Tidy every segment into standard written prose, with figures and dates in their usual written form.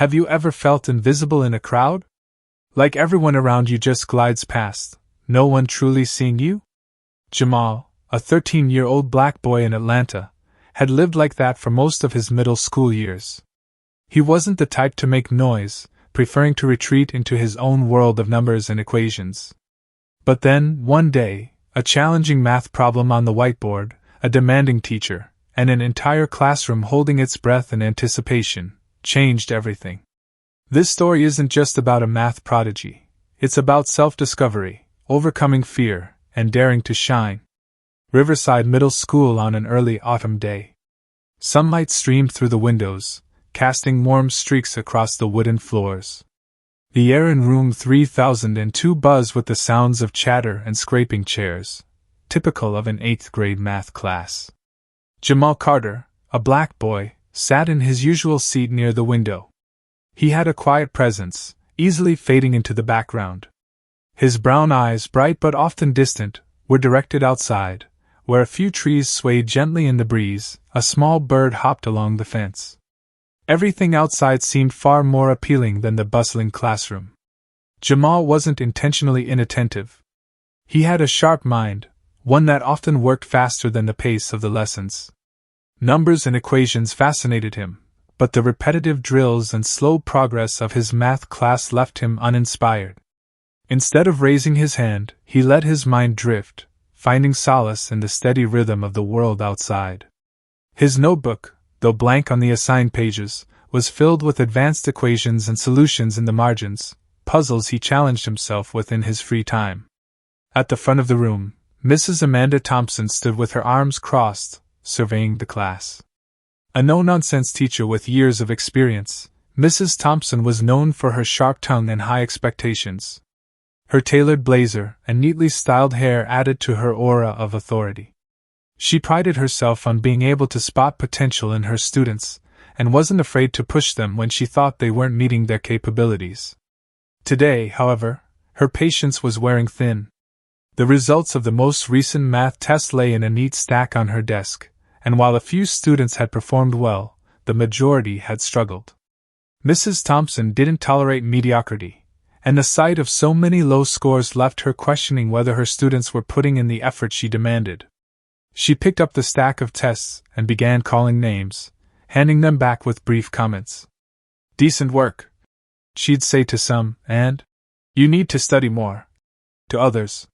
Have you ever felt invisible in a crowd? Like everyone around you just glides past, no one truly seeing you? Jamal, a 13-year-old black boy in Atlanta, had lived like that for most of his middle school years. He wasn't the type to make noise, preferring to retreat into his own world of numbers and equations. But then, one day, a challenging math problem on the whiteboard, a demanding teacher, and an entire classroom holding its breath in anticipation, changed everything. This story isn't just about a math prodigy. It's about self-discovery, overcoming fear, and daring to shine. Riverside Middle School on an early autumn day. Sunlight streamed through the windows, casting warm streaks across the wooden floors. The air in room 3002 buzzed with the sounds of chatter and scraping chairs, typical of an 8th grade math class. Jamal Carter, a black boy, sat in his usual seat near the window. He had a quiet presence, easily fading into the background. His brown eyes, bright but often distant, were directed outside, where a few trees swayed gently in the breeze. A small bird hopped along the fence. Everything outside seemed far more appealing than the bustling classroom. Jamal wasn't intentionally inattentive. He had a sharp mind, one that often worked faster than the pace of the lessons. Numbers and equations fascinated him, but the repetitive drills and slow progress of his math class left him uninspired. Instead of raising his hand, he let his mind drift, finding solace in the steady rhythm of the world outside. His notebook, though blank on the assigned pages, was filled with advanced equations and solutions in the margins, puzzles he challenged himself with in his free time. At the front of the room, Mrs. Amanda Thompson stood with her arms crossed, surveying the class. A no-nonsense teacher with years of experience, Mrs. Thompson was known for her sharp tongue and high expectations. Her tailored blazer and neatly styled hair added to her aura of authority. She prided herself on being able to spot potential in her students, and wasn't afraid to push them when she thought they weren't meeting their capabilities. Today, however, her patience was wearing thin. The results of the most recent math test lay in a neat stack on her desk, and while a few students had performed well, the majority had struggled. Mrs. Thompson didn't tolerate mediocrity, and the sight of so many low scores left her questioning whether her students were putting in the effort she demanded. She picked up the stack of tests and began calling names, handing them back with brief comments. "Decent work," she'd say to some, and "You need to study more," to others.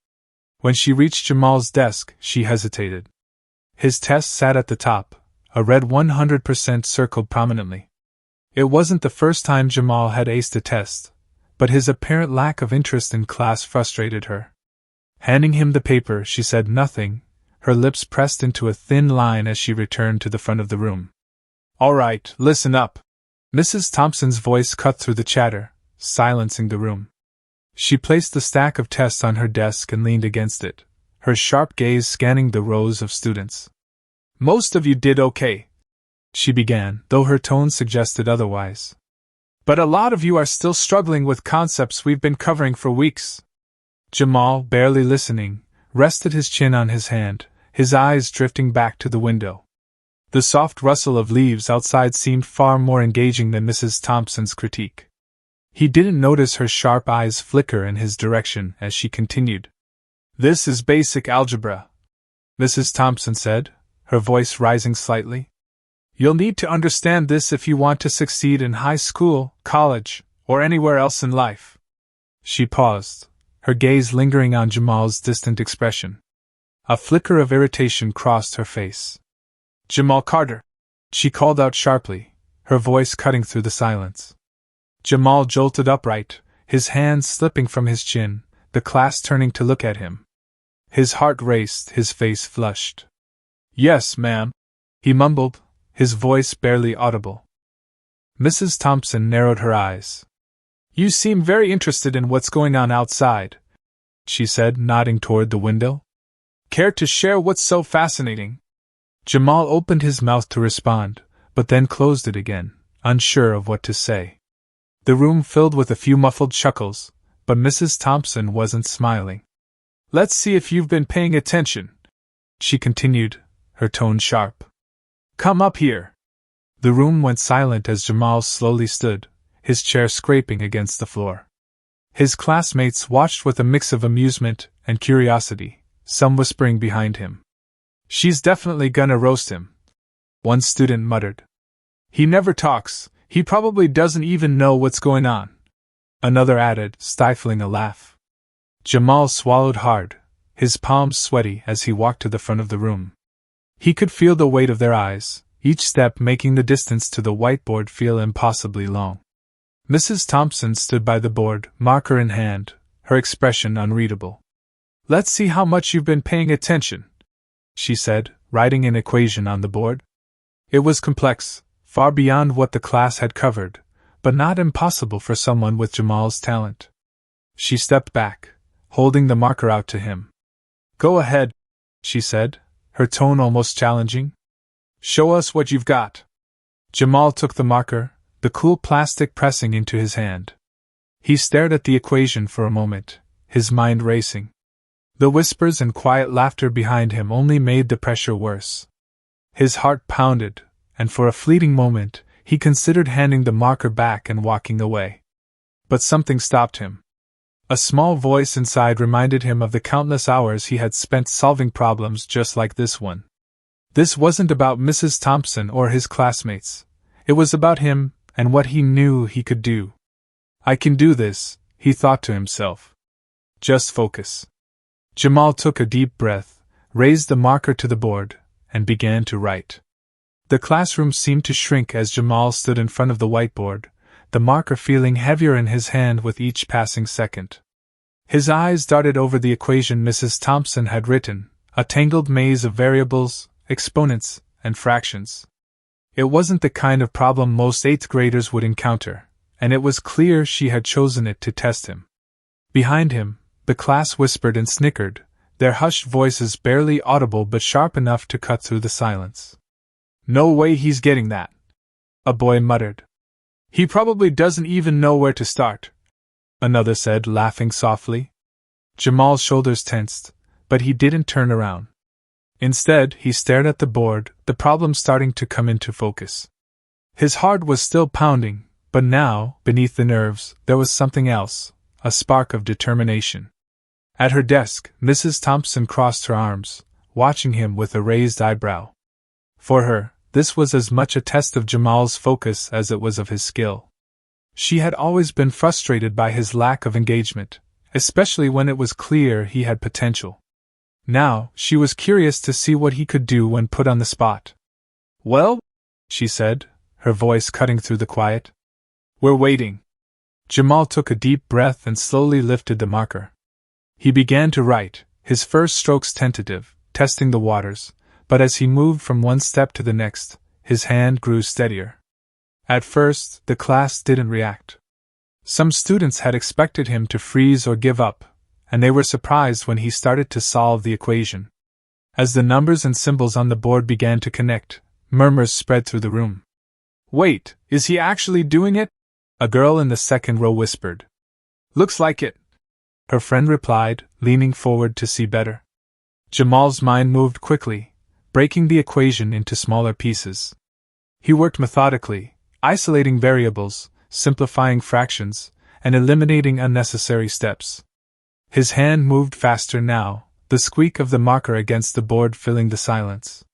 When she reached Jamal's desk, she hesitated. His test sat at the top, a red 100% circled prominently. It wasn't the first time Jamal had aced a test, but his apparent lack of interest in class frustrated her. Handing him the paper, she said nothing, her lips pressed into a thin line as she returned to the front of the room. "All right, listen up." Mrs. Thompson's voice cut through the chatter, silencing the room. She placed the stack of tests on her desk and leaned against it, her sharp gaze scanning the rows of students. "Most of you did okay," she began, though her tone suggested otherwise. "But a lot of you are still struggling with concepts we've been covering for weeks." Jamal, barely listening, rested his chin on his hand, his eyes drifting back to the window. The soft rustle of leaves outside seemed far more engaging than Mrs. Thompson's critique. He didn't notice her sharp eyes flicker in his direction as she continued. "This is basic algebra," Mrs. Thompson said, her voice rising slightly. "You'll need to understand this if you want to succeed in high school, college, or anywhere else in life." She paused, her gaze lingering on Jamal's distant expression. A flicker of irritation crossed her face. "Jamal Carter," she called out sharply, her voice cutting through the silence. Jamal jolted upright, his hands slipping from his chin, the class turning to look at him. His heart raced, his face flushed. "Yes, ma'am," he mumbled, his voice barely audible. Mrs. Thompson narrowed her eyes. "You seem very interested in what's going on outside," she said, nodding toward the window. "Care to share what's so fascinating?" Jamal opened his mouth to respond, but then closed it again, unsure of what to say. The room filled with a few muffled chuckles, but Mrs. Thompson wasn't smiling. "Let's see if you've been paying attention," she continued, her tone sharp. "Come up here." The room went silent as Jamal slowly stood, his chair scraping against the floor. His classmates watched with a mix of amusement and curiosity, some whispering behind him. "She's definitely gonna roast him," one student muttered. "He never talks, he probably doesn't even know what's going on," another added, stifling a laugh. Jamal swallowed hard, his palms sweaty as he walked to the front of the room. He could feel the weight of their eyes, each step making the distance to the whiteboard feel impossibly long. Mrs. Thompson stood by the board, marker in hand, her expression unreadable. "Let's see how much you've been paying attention," she said, writing an equation on the board. It was complex, far beyond what the class had covered, but not impossible for someone with Jamal's talent. She stepped back, holding the marker out to him. "Go ahead," she said, her tone almost challenging. "Show us what you've got." Jamal took the marker, the cool plastic pressing into his hand. He stared at the equation for a moment, his mind racing. The whispers and quiet laughter behind him only made the pressure worse. His heart pounded, and for a fleeting moment, he considered handing the marker back and walking away. But something stopped him. A small voice inside reminded him of the countless hours he had spent solving problems just like this one. This wasn't about Mrs. Thompson or his classmates. It was about him and what he knew he could do. "I can do this," he thought to himself. "Just focus." Jamal took a deep breath, raised the marker to the board, and began to write. The classroom seemed to shrink as Jamal stood in front of the whiteboard, the marker feeling heavier in his hand with each passing second. His eyes darted over the equation Mrs. Thompson had written, a tangled maze of variables, exponents, and fractions. It wasn't the kind of problem most 8th graders would encounter, and it was clear she had chosen it to test him. Behind him, the class whispered and snickered, their hushed voices barely audible but sharp enough to cut through the silence. "No way he's getting that," a boy muttered. "He probably doesn't even know where to start," another said, laughing softly. Jamal's shoulders tensed, but he didn't turn around. Instead, he stared at the board, the problem starting to come into focus. His heart was still pounding, but now, beneath the nerves, there was something else, a spark of determination. At her desk, Mrs. Thompson crossed her arms, watching him with a raised eyebrow. For her, this was as much a test of Jamal's focus as it was of his skill. She had always been frustrated by his lack of engagement, especially when it was clear he had potential. Now, she was curious to see what he could do when put on the spot. "Well?" she said, her voice cutting through the quiet. "We're waiting." Jamal took a deep breath and slowly lifted the marker. He began to write, his first strokes tentative, testing the waters, but as he moved from one step to the next, his hand grew steadier. At first, the class didn't react. Some students had expected him to freeze or give up, and they were surprised when he started to solve the equation. As the numbers and symbols on the board began to connect, murmurs spread through the room. "Wait, is he actually doing it?" a girl in the second row whispered. "Looks like it," her friend replied, leaning forward to see better. Jamal's mind moved quickly, breaking the equation into smaller pieces. He worked methodically, isolating variables, simplifying fractions, and eliminating unnecessary steps. His hand moved faster now, the squeak of the marker against the board filling the silence.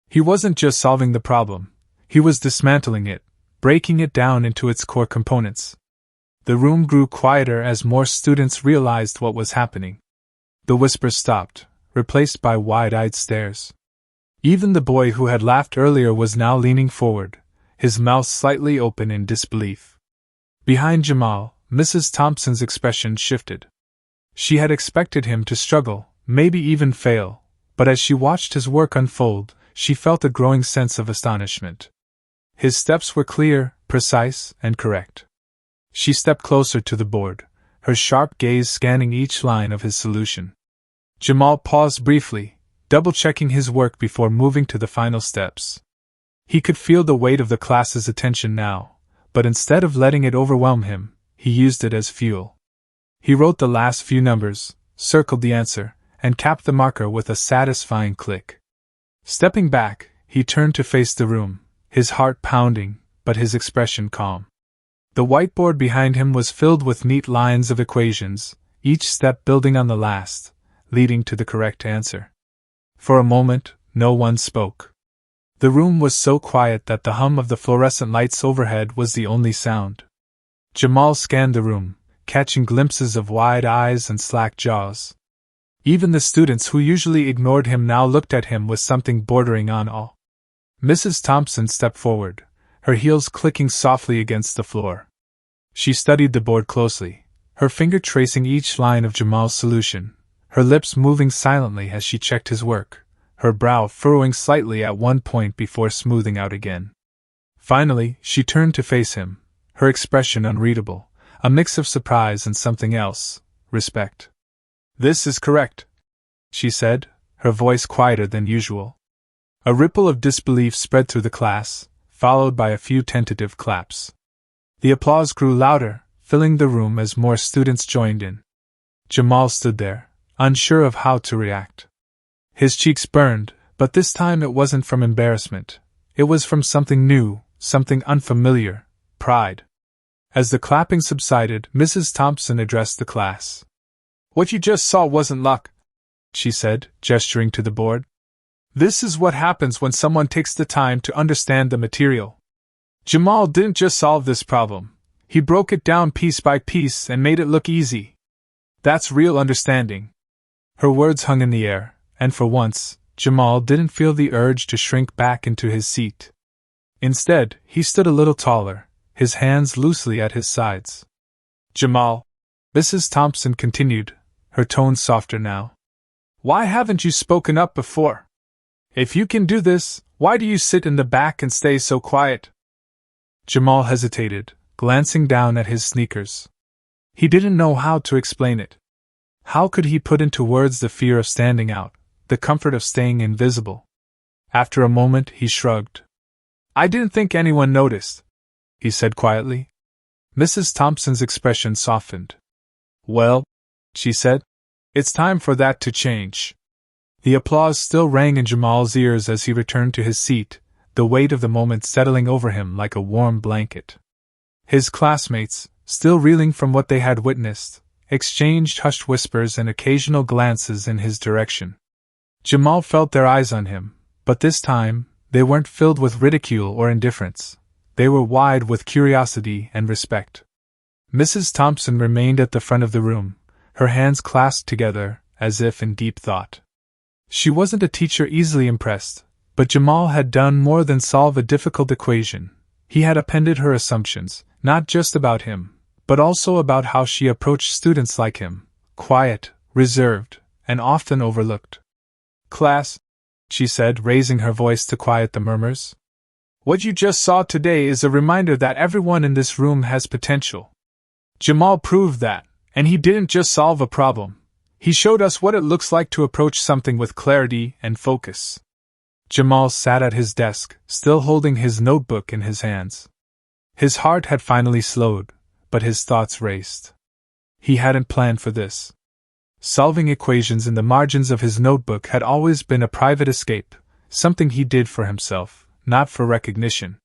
He wasn't just solving the problem, he was dismantling it, breaking it down into its core components. The room grew quieter as more students realized what was happening. The whispers stopped, replaced by wide-eyed stares. Even the boy who had laughed earlier was now leaning forward, his mouth slightly open in disbelief. Behind Jamal, Mrs. Thompson's expression shifted. She had expected him to struggle, maybe even fail, but as she watched his work unfold, she felt a growing sense of astonishment. His steps were clear, precise, and correct. She stepped closer to the board, her sharp gaze scanning each line of his solution. Jamal paused briefly, double-checking his work before moving to the final steps. He could feel the weight of the class's attention now, but instead of letting it overwhelm him, he used it as fuel. He wrote the last few numbers, circled the answer, and capped the marker with a satisfying click. Stepping back, he turned to face the room, his heart pounding, but his expression calm. The whiteboard behind him was filled with neat lines of equations, each step building on the last, leading to the correct answer. For a moment, no one spoke. The room was so quiet that the hum of the fluorescent lights overhead was the only sound. Jamal scanned the room, catching glimpses of wide eyes and slack jaws. Even the students who usually ignored him now looked at him with something bordering on awe. Mrs. Thompson stepped forward, her heels clicking softly against the floor. She studied the board closely, her finger tracing each line of Jamal's solution, her lips moving silently as she checked his work, her brow furrowing slightly at one point before smoothing out again. Finally, she turned to face him, her expression unreadable, a mix of surprise and something else, respect. "This is correct," she said, her voice quieter than usual. A ripple of disbelief spread through the class, followed by a few tentative claps. The applause grew louder, filling the room as more students joined in. Jamal stood there, unsure of how to react. His cheeks burned, but this time it wasn't from embarrassment. It was from something new, something unfamiliar, pride. As the clapping subsided, Mrs. Thompson addressed the class. "What you just saw wasn't luck," she said, gesturing to the board. "This is what happens when someone takes the time to understand the material. Jamal didn't just solve this problem, he broke it down piece by piece and made it look easy. That's real understanding." Her words hung in the air, and for once, Jamal didn't feel the urge to shrink back into his seat. Instead, he stood a little taller, his hands loosely at his sides. "Jamal," Mrs. Thompson continued, her tone softer now, "why haven't you spoken up before? If you can do this, why do you sit in the back and stay so quiet?" Jamal hesitated, glancing down at his sneakers. He didn't know how to explain it. How could he put into words the fear of standing out, the comfort of staying invisible? After a moment, he shrugged. "I didn't think anyone noticed," he said quietly. Mrs. Thompson's expression softened. "Well," she said, "it's time for that to change." The applause still rang in Jamal's ears as he returned to his seat, the weight of the moment settling over him like a warm blanket. His classmates, still reeling from what they had witnessed, exchanged hushed whispers and occasional glances in his direction. Jamal felt their eyes on him, but this time, they weren't filled with ridicule or indifference. They were wide with curiosity and respect. Mrs. Thompson remained at the front of the room, her hands clasped together, as if in deep thought. She wasn't a teacher easily impressed, but Jamal had done more than solve a difficult equation. He had appended her assumptions, not just about him, but also about how she approached students like him, quiet, reserved, and often overlooked. "Class," she said, raising her voice to quiet the murmurs, "what you just saw today is a reminder that everyone in this room has potential. Jamal proved that, and he didn't just solve a problem. He showed us what it looks like to approach something with clarity and focus." Jamal sat at his desk, still holding his notebook in his hands. His heart had finally slowed, but his thoughts raced. He hadn't planned for this. Solving equations in the margins of his notebook had always been a private escape, something he did for himself, not for recognition.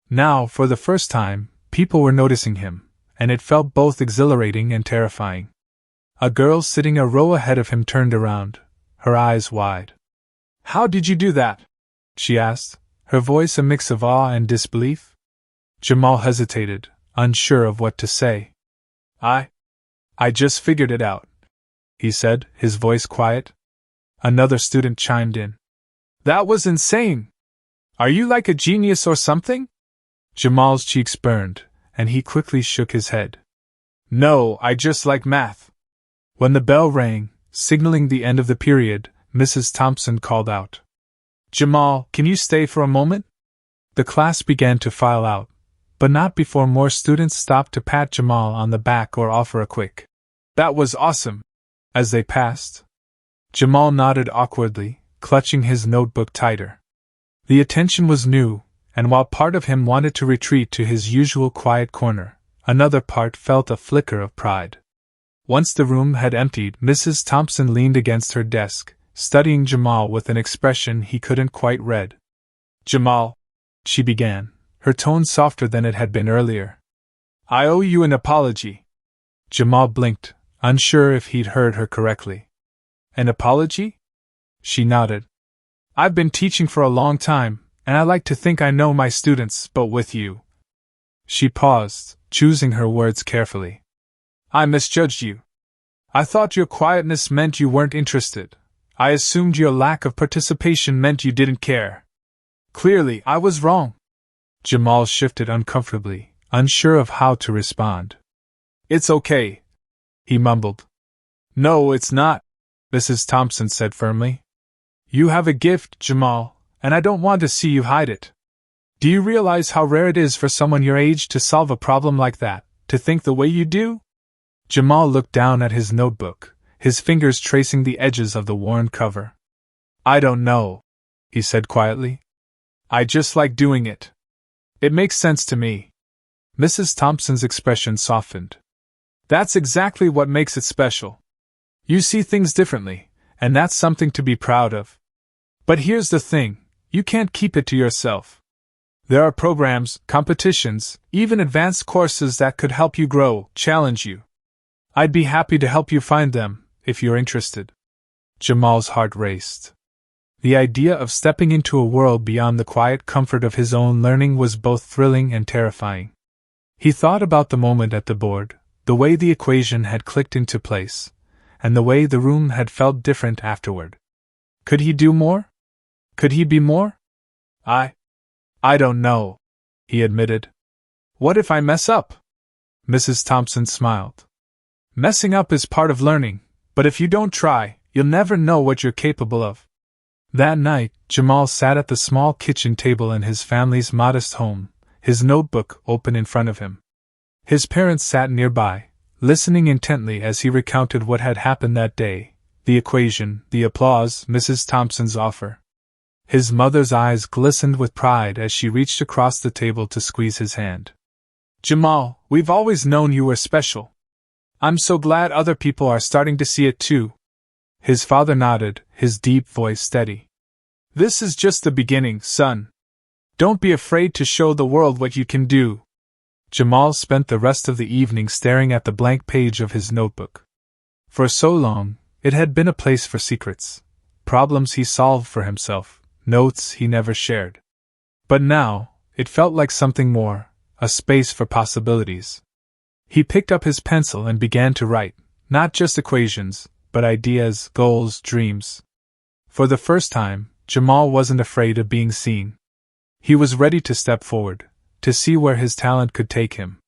Now, for the first time, people were noticing him, and it felt both exhilarating and terrifying. A girl sitting a row ahead of him turned around, her eyes wide. "How did you do that?" she asked, her voice a mix of awe and disbelief. Jamal hesitated, unsure of what to say. I just figured it out," he said, his voice quiet. Another student chimed in. "That was insane! Are you like a genius or something?" Jamal's cheeks burned, and he quickly shook his head. "No, I just like math." When the bell rang, signaling the end of the period, Mrs. Thompson called out, "Jamal, can you stay for a moment?" The class began to file out, but not before more students stopped to pat Jamal on the back or offer a quick, "That was awesome," as they passed. Jamal nodded awkwardly, clutching his notebook tighter. The attention was new, and while part of him wanted to retreat to his usual quiet corner, another part felt a flicker of pride. Once the room had emptied, Mrs. Thompson leaned against her desk, studying Jamal with an expression he couldn't quite read. "Jamal," she began, her tone softer than it had been earlier. I owe you an apology. Jamal blinked, unsure if he'd heard her correctly. An apology? She nodded. I've been teaching for a long time, and I like to think I know my students, but with you. She paused, choosing her words carefully. I misjudged you. I thought your quietness meant you weren't interested. I assumed your lack of participation meant you didn't care. Clearly, I was wrong. Jamal shifted uncomfortably, unsure of how to respond. It's okay, he mumbled. No, it's not, Mrs. Thompson said firmly. You have a gift, Jamal, and I don't want to see you hide it. Do you realize how rare it is for someone your age to solve a problem like that, to think the way you do? Jamal looked down at his notebook, his fingers tracing the edges of the worn cover. I don't know, he said quietly. I just like doing it. It makes sense to me. Mrs. Thompson's expression softened. That's exactly what makes it special. You see things differently, and that's something to be proud of. But here's the thing, you can't keep it to yourself. There are programs, competitions, even advanced courses that could help you grow, challenge you. I'd be happy to help you find them, if you're interested. Jamal's heart raced. The idea of stepping into a world beyond the quiet comfort of his own learning was both thrilling and terrifying. He thought about the moment at the board, the way the equation had clicked into place, and the way the room had felt different afterward. Could he do more? Could he be more? I don't know, he admitted. What if I mess up? Mrs. Thompson smiled. Messing up is part of learning, but if you don't try, you'll never know what you're capable of. That night, Jamal sat at the small kitchen table in his family's modest home, his notebook open in front of him. His parents sat nearby, listening intently as he recounted what had happened that day, the equation, the applause, Mrs. Thompson's offer. His mother's eyes glistened with pride as she reached across the table to squeeze his hand. Jamal, we've always known you were special. I'm so glad other people are starting to see it too. His father nodded, his deep voice steady. This is just the beginning, son. Don't be afraid to show the world what you can do. Jamal spent the rest of the evening staring at the blank page of his notebook. For so long, it had been a place for secrets, problems he solved for himself, notes he never shared. But now, it felt like something more, a space for possibilities. He picked up his pencil and began to write, not just equations, but ideas, goals, dreams. For the first time, Jamal wasn't afraid of being seen. He was ready to step forward, to see where his talent could take him.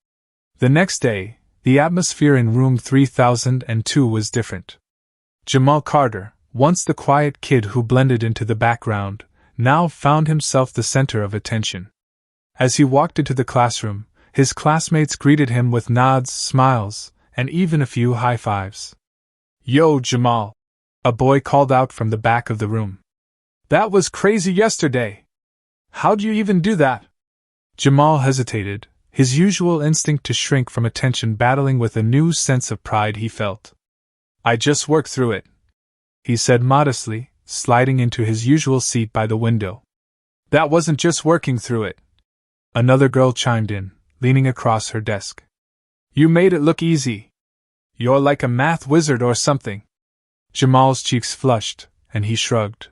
The next day, the atmosphere in room 3002 was different. Jamal Carter, once the quiet kid who blended into the background, now found himself the center of attention. As he walked into the classroom, his classmates greeted him with nods, smiles, and even a few high fives. Yo, Jamal! A boy called out from the back of the room. That was crazy yesterday! How'd you even do that? Jamal hesitated, his usual instinct to shrink from attention battling with a new sense of pride he felt. I just worked through it, he said modestly, sliding into his usual seat by the window. That wasn't just working through it. Another girl chimed in, leaning across her desk. You made it look easy. You're like a math wizard or something. Jamal's cheeks flushed, and he shrugged.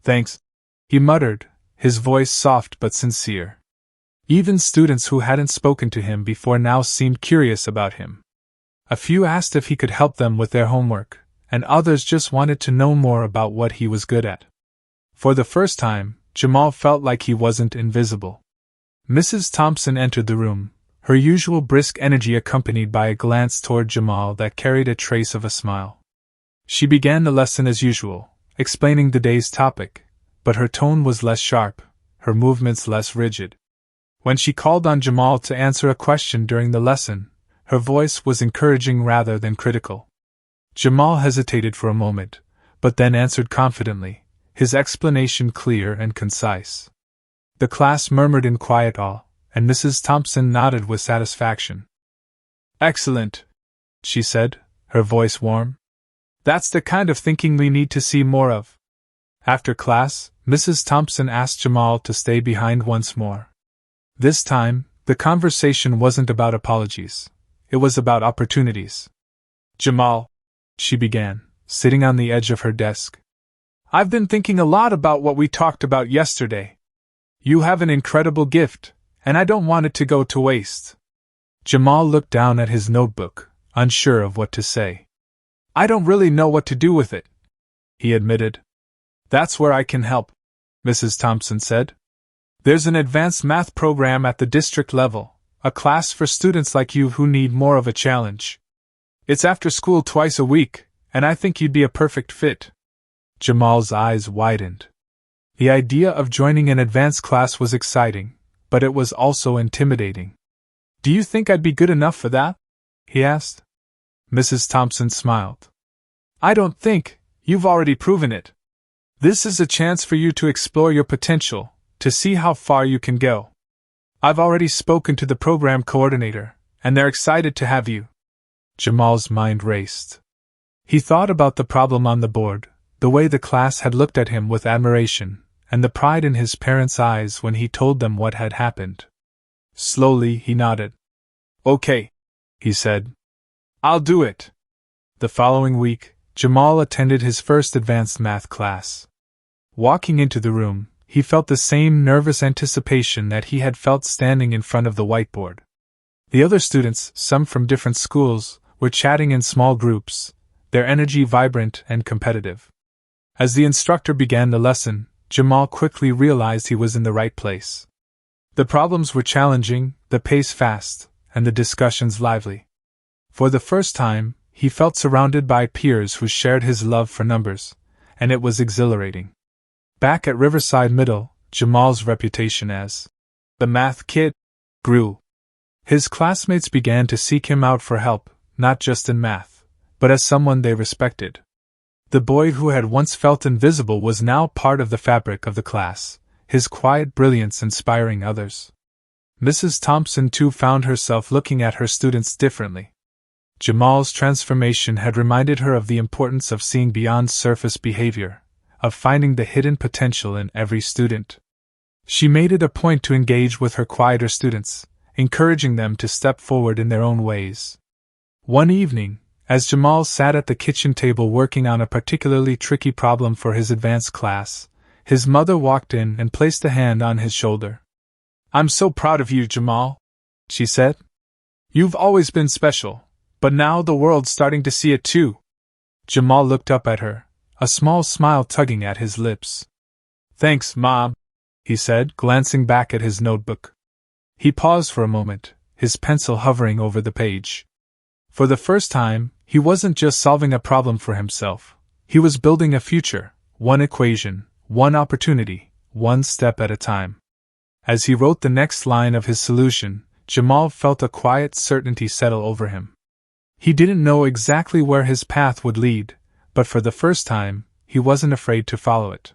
Thanks, he muttered, his voice soft but sincere. Even students who hadn't spoken to him before now seemed curious about him. A few asked if he could help them with their homework, and others just wanted to know more about what he was good at. For the first time, Jamal felt like he wasn't invisible. Mrs. Thompson entered the room, her usual brisk energy accompanied by a glance toward Jamal that carried a trace of a smile. She began the lesson as usual, explaining the day's topic, but her tone was less sharp, her movements less rigid. When she called on Jamal to answer a question during the lesson, her voice was encouraging rather than critical. Jamal hesitated for a moment, but then answered confidently, his explanation clear and concise. The class murmured in quiet awe, and Mrs. Thompson nodded with satisfaction. Excellent, she said, her voice warm. That's the kind of thinking we need to see more of. After class, Mrs. Thompson asked Jamal to stay behind once more. This time, The conversation wasn't about apologies. It was about opportunities. Jamal, she began, sitting on the edge of her desk. I've been thinking a lot about what we talked about yesterday. You have an incredible gift, and I don't want it to go to waste. Jamal looked down at his notebook, unsure of what to say. I don't really know what to do with it, he admitted. That's where I can help, Mrs. Thompson said. There's an advanced math program at the district level, a class for students like you who need more of a challenge. It's after school twice a week, and I think you'd be a perfect fit. Jamal's eyes widened. The idea of joining an advanced class was exciting, but it was also intimidating. Do you think I'd be good enough for that? He asked. Mrs. Thompson smiled. I don't think, you've already proven it. This is a chance for you to explore your potential, to see how far you can go. I've already spoken to the program coordinator, and they're excited to have you. Jamal's mind raced. He thought about the problem on the board, the way the class had looked at him with admiration, and the pride in his parents' eyes when he told them what had happened. Slowly he nodded. Okay, he said. I'll do it. The following week, Jamal attended his first advanced math class. Walking into the room, he felt the same nervous anticipation that he had felt standing in front of the whiteboard. The other students, some from different schools, were chatting in small groups, their energy vibrant and competitive. As the instructor began the lesson, Jamal quickly realized he was in the right place. The problems were challenging, the pace fast, and the discussions lively. For the first time, he felt surrounded by peers who shared his love for numbers, and it was exhilarating. Back at Riverside Middle, Jamal's reputation as the math kid grew. His classmates began to seek him out for help, not just in math, but as someone they respected. The boy who had once felt invisible was now part of the fabric of the class, his quiet brilliance inspiring others. Mrs. Thompson too found herself looking at her students differently. Jamal's transformation had reminded her of the importance of seeing beyond surface behavior, of finding the hidden potential in every student. She made it a point to engage with her quieter students, encouraging them to step forward in their own ways. One evening, as Jamal sat at the kitchen table working on a particularly tricky problem for his advanced class, his mother walked in and placed a hand on his shoulder. I'm so proud of you, Jamal, she said. You've always been special, but now the world's starting to see it too. Jamal looked up at her, a small smile tugging at his lips. Thanks, Mom, he said, glancing back at his notebook. He paused for a moment, his pencil hovering over the page. For the first time, he wasn't just solving a problem for himself. He was building a future, one equation, one opportunity, one step at a time. As he wrote the next line of his solution, Jamal felt a quiet certainty settle over him. He didn't know exactly where his path would lead, but for the first time, he wasn't afraid to follow it.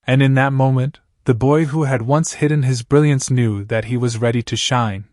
And in that moment, the boy who had once hidden his brilliance knew that he was ready to shine.